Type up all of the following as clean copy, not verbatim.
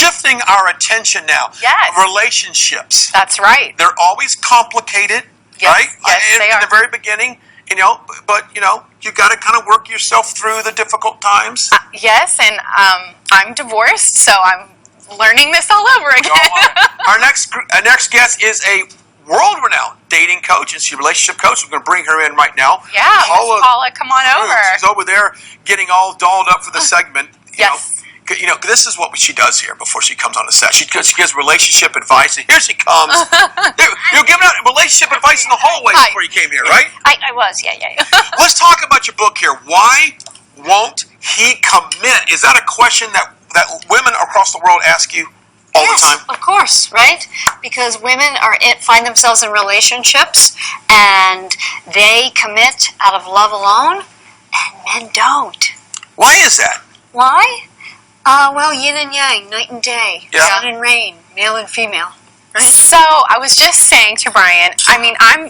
shifting our attention now. Yes. Relationships. That's right. They're always complicated, Yes, right? yes, they in are. the very beginning, but you got to kind of work yourself through the difficult times. Yes, and I'm divorced, so I'm learning this all over again. Our next guest is a world-renowned dating coach and she's a relationship coach. We're going to bring her in right now. Yeah, Paula, come on over. She's over there getting all dolled up for the segment. Yes. This is what she does here before she comes on the set. She gives relationship advice, and here she comes. You're giving out relationship advice in the hallway before you came here, right? I was, yeah. Let's talk about your book here. Why won't he commit? Is that a question that women across the world ask you all the time? Of course, right? Because women find themselves in relationships, and they commit out of love alone, and men don't. Why is that? Why? Well, yin and yang, night and day, sun and rain, male and female. Right? So I was just saying to Brian, I'm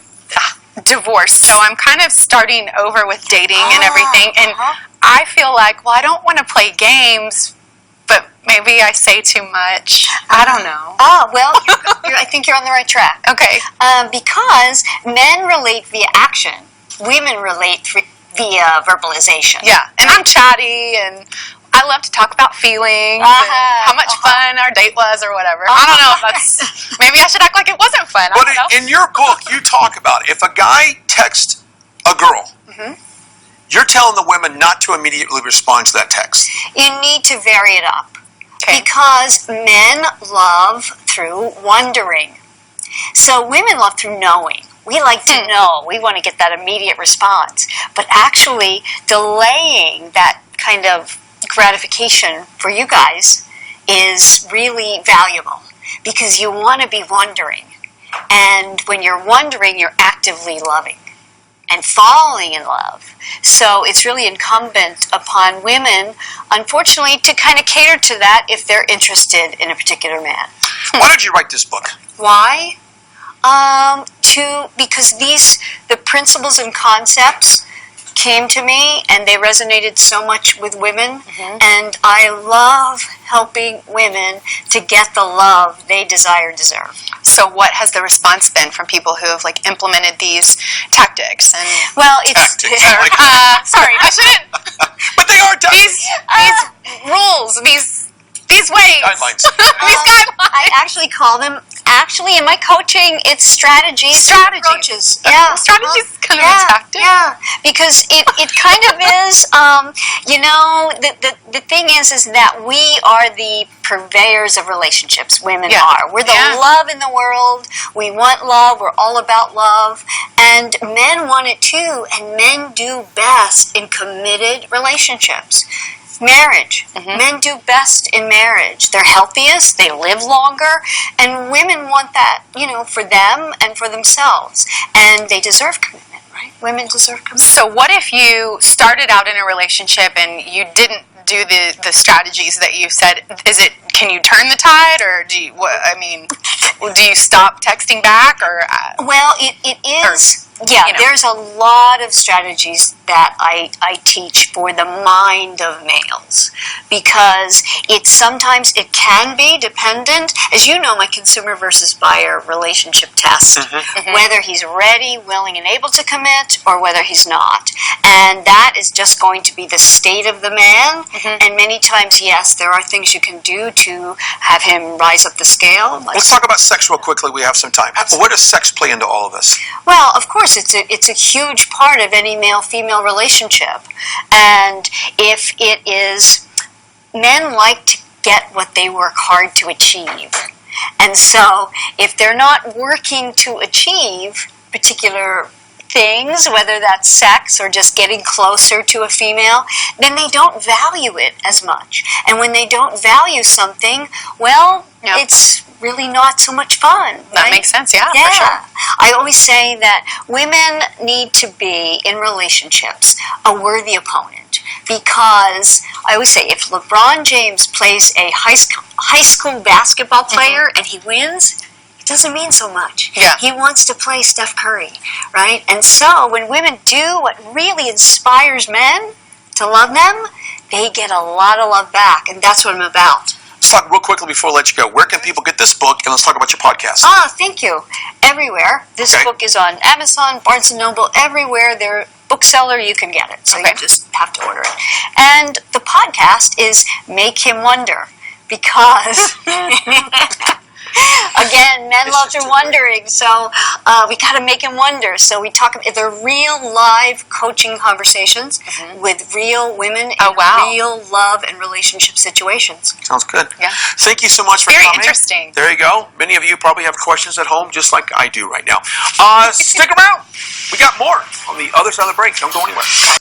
divorced, so I'm kind of starting over with dating and everything, and I feel like, I don't want to play games, but maybe I say too much. I don't know. I think you're on the right track. Okay. Because men relate via action, women relate via verbalization. Yeah, and I'm chatty, and I love to talk about feelings, and how much fun our date was or whatever. I don't know if that's... Maybe I should act like it wasn't fun. But in your book, you talk about it. If a guy texts a girl, you're telling the women not to immediately respond to that text. You need to vary it up. Okay. Because men love through wondering. So women love through knowing. We like to know. We want to get that immediate response. But actually delaying that kind of gratification for you guys is really valuable because you want to be wondering. And when you're wondering, you're actively loving and falling in love. So it's really incumbent upon women, unfortunately, to kind of cater to that if they're interested in a particular man. Why did you write this book? Why? Because the principles and concepts came to me and they resonated so much with women, and I love helping women to get the love they desire and deserve. So what has the response been from people who have implemented these tactics? And Tactics. Sorry, I shouldn't. But they are tactics. These rules, these ways. Guidelines. These guidelines. I actually call them, in my coaching, it's strategies. Approaches. Yeah. Strategies kind of a tactic. Yeah, because it kind of is, the thing is that we are the purveyors of relationships. Women are. We're the love in the world. We want love. We're all about love. And men want it too. And men do best in committed relationships. Marriage. Men do best in marriage. They're healthiest, they live longer, and women want that, for them and for themselves. And they deserve commitment, right? Women deserve commitment. So what if you started out in a relationship and you didn't do the strategies that you said? Can you turn the tide, or do you stop texting back, or? Well, it is. There's a lot of strategies that I teach for the mind of males, because sometimes it can be dependent, as you know, my consumer versus buyer relationship test, whether he's ready, willing, and able to commit, or whether he's not. And that is just going to be the state of the man. And many times, yes, there are things you can do to have him rise up the scale. Let's talk about sex real quickly. We have some time. Where does sex play into all of this? Well, of course, it's a huge part of any male-female relationship. And if it is, men like to get what they work hard to achieve. And so if they're not working to achieve particular things, whether that's sex or just getting closer to a female, then they don't value it as much. And when they don't value something, it's really not so much fun. Right? That makes sense, for sure. I always say that women need to be in relationships a worthy opponent, because I always say if LeBron James plays a high school basketball player and he wins, doesn't mean so much. Yeah. He wants to play Steph Curry, right? And so when women do what really inspires men to love them, they get a lot of love back, and that's what I'm about. Let's talk real quickly before I let you go. Where can people get this book? And let's talk about your podcast. Thank you. Everywhere. This Okay. book is on Amazon, Barnes & Noble, everywhere. They're bookseller, you can get it. So you just have to order it. And the podcast is Make Him Wonder, because again, men love through wondering, so we got to make him wonder. So we talk about they're real live coaching conversations with real women in real love and relationship situations. Sounds good. Yeah. Thank you so much for Very coming. interesting. There you go. Many of you probably have questions at home, just like I do right now. Stick around. We got more on the other side of the break. Don't go anywhere.